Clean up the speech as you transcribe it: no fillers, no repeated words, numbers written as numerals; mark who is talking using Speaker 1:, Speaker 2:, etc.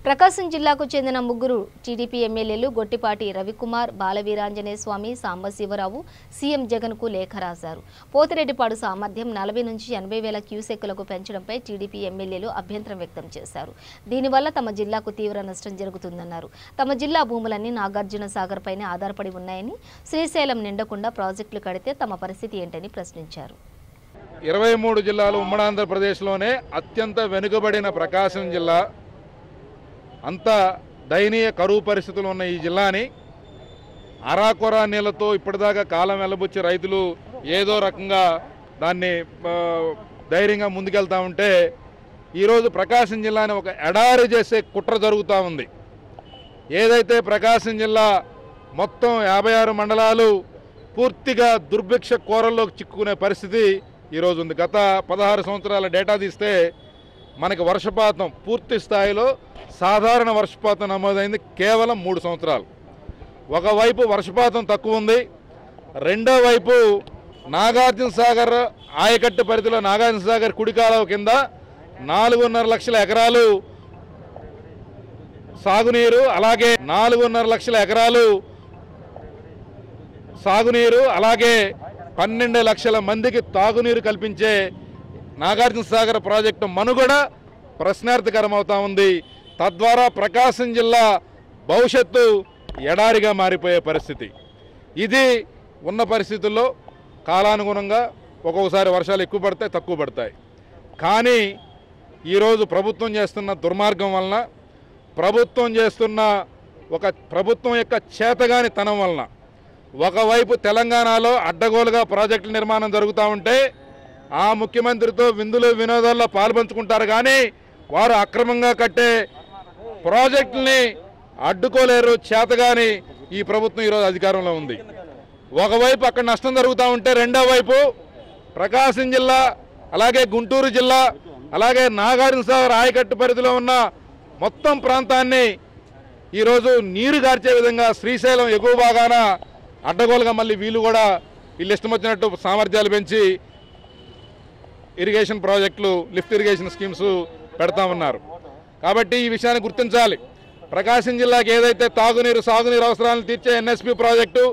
Speaker 1: ప్రకాశం జిల్లాకు చెందిన ముగ్గురు టీడీపీ ఎమ్మెల్యేలు గొట్టిపాటి రవికుమార్, బాలవీరాంజనేయ స్వామి, సాంబశివరావు సీఎం జగన్కు లేఖ రాశారు. పోతిరెడ్డిపాడు సామర్థ్యం 40 నుంచి 80 వేల క్యూసెక్కులకు పెంచడంపై టీడీపీ ఎమ్మెల్యేలు అభ్యంతరం వ్యక్తం చేశారు. దీనివల్ల తమ జిల్లాకు తీవ్ర నష్టం జరుగుతుందన్నారు. తమ జిల్లా భూములన్నీ నాగార్జున సాగర్ పైనే ఆధారపడి ఉన్నాయని, శ్రీశైలం నిండకుండా ప్రాజెక్టులు కడితే తమ పరిస్థితి ఏంటని ప్రశ్నించారు.
Speaker 2: 23 జిల్లాలు ఉమ్మడి ఆంధ్రప్రదేశ్లోనే అత్యంత వెనుకబడిన ప్రకాశం జిల్లా, అంత దయనీయ కరువు పరిస్థితులు ఉన్న ఈ జిల్లాని అరాకొరా నీళ్లతో ఇప్పటిదాకా కాలం వెల్లబుచ్చి రైతులు ఏదో రకంగా దాన్ని ధైర్యంగా ముందుకెళ్తా ఉంటే ఈరోజు ప్రకాశం జిల్లాని ఒక ఎడారి చేసే కుట్ర జరుగుతూ ఉంది. ఏదైతే ప్రకాశం జిల్లా మొత్తం 56 మండలాలు పూర్తిగా దుర్భిక్ష కోరల్లోకి చిక్కుకునే పరిస్థితి ఈరోజు ఉంది. గత 16 సంవత్సరాల డేటా తీస్తే మనకి వర్షపాతం పూర్తి స్థాయిలో సాధారణ వర్షపాతం నమోదైంది కేవలం 3 సంవత్సరాలు. ఒకవైపు వర్షపాతం తక్కువ ఉంది, రెండో వైపు నాగార్జున సాగర్ ఆయకట్టు పరిధిలో నాగార్జున సాగర్ కుడి కాలువ కింద 4.5 లక్షల ఎకరాలు సాగునీరు, అలాగే 4.5 లక్షల ఎకరాలు సాగునీరు, అలాగే 12 లక్షల మందికి తాగునీరు కల్పించే నాగార్జున సాగర్ ప్రాజెక్టు మనుగడ ప్రశ్నార్థకరం అవుతా ఉంది. తద్వారా ప్రకాశం జిల్లా భవిష్యత్తు ఎడారిగా మారిపోయే పరిస్థితి. ఇది ఉన్న పరిస్థితుల్లో కాలానుగుణంగా ఒక్కొక్కసారి వర్షాలు ఎక్కువ పడతాయి, తక్కువ పడతాయి. కానీ ఈరోజు ప్రభుత్వం చేస్తున్న దుర్మార్గం వలన, ప్రభుత్వం యొక్క చేతగానితనం వలన ఒకవైపు తెలంగాణలో అడ్డగోలుగా ప్రాజెక్టుల నిర్మాణం జరుగుతూ ఉంటే ఆ ముఖ్యమంత్రితో విందులు వినోదాల్లో పాల్పంచుకుంటారు. కానీ వారు అక్రమంగా కట్టే ప్రాజెక్టుల్ని అడ్డుకోలేరు. చేతగాని ఈ ప్రభుత్వం ఈరోజు అధికారంలో ఉంది. ఒకవైపు అక్కడ నష్టం జరుగుతూ ఉంటే రెండో వైపు ప్రకాశం జిల్లా, అలాగే గుంటూరు జిల్లా, అలాగే నాగార్జున సాగర్ ఆయకట్టు పరిధిలో ఉన్న మొత్తం ప్రాంతాన్ని ఈరోజు నీరు గార్చే విధంగా శ్రీశైలం ఎగువ భాగాన అడ్డగోలుగా మళ్ళీ వీళ్ళు ఇష్టం వచ్చినట్టు సామర్థ్యాలు పెంచి ఇరిగేషన్ ప్రాజెక్టులు, లిఫ్ట్ ఇరిగేషన్ స్కీమ్స్ పెడతా ఉన్నారు. కాబట్టి ఈ విషయాన్ని గుర్తించాలి. ప్రకాశం జిల్లాకి ఏదైతే తాగునీరు, సాగునీరు అవసరాలను తీర్చే ఎన్ఎస్పి ప్రాజెక్టు,